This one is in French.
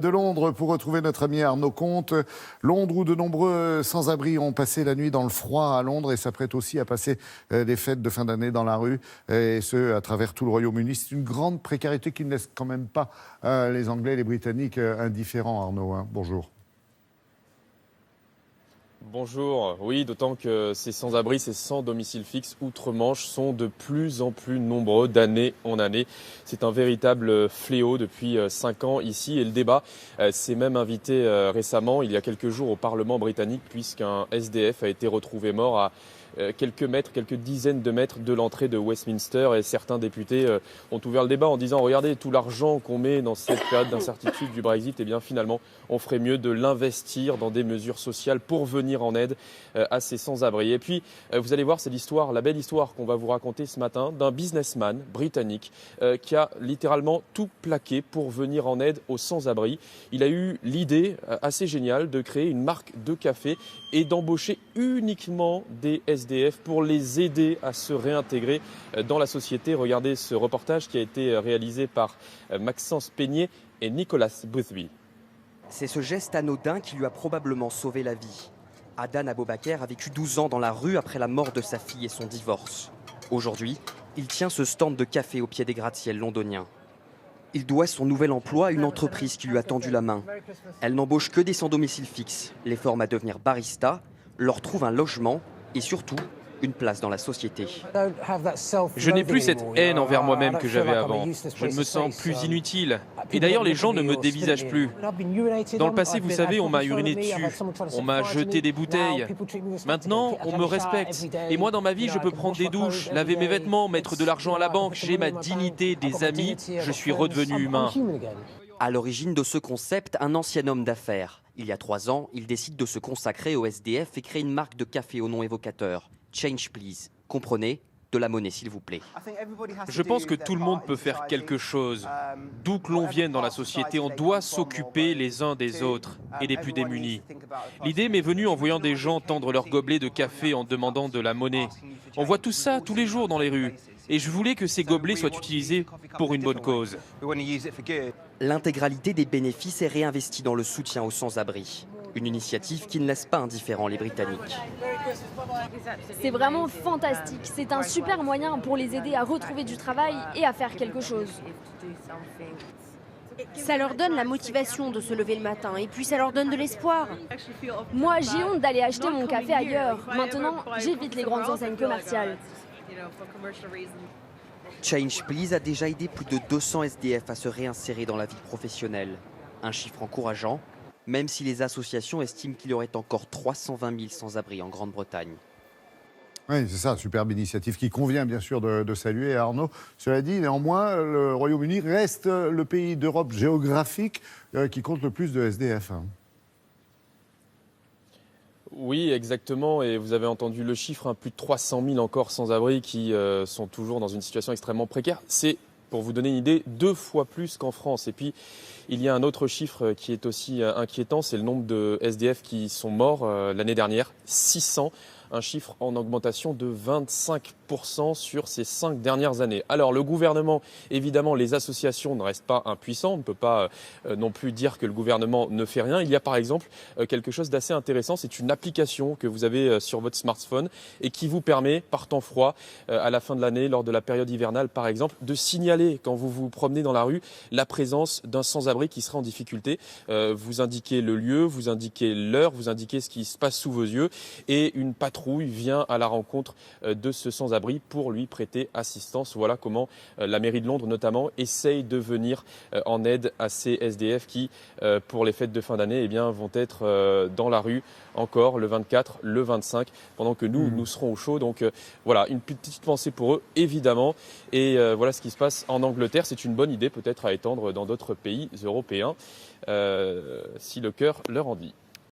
De Londres pour retrouver notre ami Arnaud Comte. Londres où de nombreux sans-abri ont passé la nuit dans le froid à Londres et s'apprêtent aussi à passer les fêtes de fin d'année dans la rue, et ce à travers tout le Royaume-Uni. C'est une grande précarité qui ne laisse quand même pas les Anglais et les Britanniques indifférents, Arnaud. Bonjour. Bonjour, oui, d'autant que ces sans-abri, ces sans domicile fixe outre-Manche sont de plus en plus nombreux d'année en année. C'est un véritable fléau depuis 5 ans ici et le débat s'est même invité récemment, il y a quelques jours au Parlement britannique, puisqu'un SDF a été retrouvé mort à quelques dizaines de mètres de l'entrée de Westminster, et certains députés ont ouvert le débat en disant regardez tout l'argent qu'on met dans cette période d'incertitude du Brexit, et bien finalement on ferait mieux de l'investir dans des mesures sociales pour venir en aide à ces sans-abri. Et puis vous allez voir, c'est l'histoire, la belle histoire qu'on va vous raconter ce matin d'un businessman britannique qui a littéralement tout plaqué pour venir en aide aux sans-abri. Il a eu l'idée assez géniale de créer une marque de café et d'embaucher uniquement des SDF pour les aider à se réintégrer dans la société. Regardez ce reportage qui a été réalisé par Maxence Peignet et Nicolas Boothby. C'est ce geste anodin qui lui a probablement sauvé la vie. Adan Aboubaker a vécu 12 ans dans la rue après la mort de sa fille et son divorce. Aujourd'hui, il tient ce stand de café au pied des gratte-ciels londoniens. Il doit son nouvel emploi à une entreprise qui lui a tendu la main. Elle n'embauche que des sans domicile fixe, les forme à devenir barista, leur trouve un logement et surtout une place dans la société. Je n'ai plus cette haine envers moi-même que j'avais avant. Je ne me sens plus inutile. Et d'ailleurs, les gens ne me dévisagent plus. Dans le passé, vous savez, on m'a uriné dessus, on m'a jeté des bouteilles. Maintenant, on me respecte. Et moi, dans ma vie, je peux prendre des douches, laver mes vêtements, mettre de l'argent à la banque. J'ai ma dignité, des amis. Je suis redevenu humain. À l'origine de ce concept, un ancien homme d'affaires. Il y a 3 ans, il décide de se consacrer au SDF et crée une marque de café au nom évocateur. Change please. Comprenez, de la monnaie s'il vous plaît. Je pense que tout le monde peut faire quelque chose. D'où que l'on vienne dans la société, on doit s'occuper les uns des autres et des plus démunis. L'idée m'est venue en voyant des gens tendre leur gobelet de café en demandant de la monnaie. On voit tout ça tous les jours dans les rues. Et je voulais que ces gobelets soient utilisés pour une bonne cause. L'intégralité des bénéfices est réinvestie dans le soutien aux sans-abri. Une initiative qui ne laisse pas indifférents les Britanniques. C'est vraiment fantastique. C'est un super moyen pour les aider à retrouver du travail et à faire quelque chose. Ça leur donne la motivation de se lever le matin et puis ça leur donne de l'espoir. Moi, j'ai honte d'aller acheter mon café ailleurs. Maintenant, j'évite les grandes enseignes commerciales. Change Please a déjà aidé plus de 200 SDF à se réinsérer dans la vie professionnelle. Un chiffre encourageant, même si les associations estiment qu'il y aurait encore 320 000 sans-abri en Grande-Bretagne. Oui, c'est ça, superbe initiative qui convient bien sûr de saluer, Arnaud. Cela dit, néanmoins, le Royaume-Uni reste le pays d'Europe géographique qui compte le plus de SDF. Oui, exactement. Et vous avez entendu le chiffre, plus de 300 000 encore sans-abri qui sont toujours dans une situation extrêmement précaire. C'est, pour vous donner une idée, 2 fois plus qu'en France. Et puis, il y a un autre chiffre qui est aussi inquiétant, c'est le nombre de SDF qui sont morts l'année dernière, 600. Un chiffre en augmentation de 25% sur ces 5 dernières années. Alors le gouvernement, évidemment, les associations ne restent pas impuissants. On ne peut pas non plus dire que le gouvernement ne fait rien. Il y a par exemple quelque chose d'assez intéressant. C'est une application que vous avez sur votre smartphone et qui vous permet, par temps froid, à la fin de l'année, lors de la période hivernale par exemple, de signaler quand vous vous promenez dans la rue la présence d'un sans-abri qui serait en difficulté. Vous indiquez le lieu, vous indiquez l'heure, vous indiquez ce qui se passe sous vos yeux et une patrouille vient à la rencontre de ce sans-abri pour lui prêter assistance. Voilà comment la mairie de Londres notamment essaye de venir en aide à ces SDF qui, pour les fêtes de fin d'année, vont être dans la rue encore le 24, le 25, pendant que nous serons au chaud. Donc voilà, une petite pensée pour eux, évidemment. Et voilà ce qui se passe en Angleterre. C'est une bonne idée peut-être à étendre dans d'autres pays européens, si le cœur leur en dit.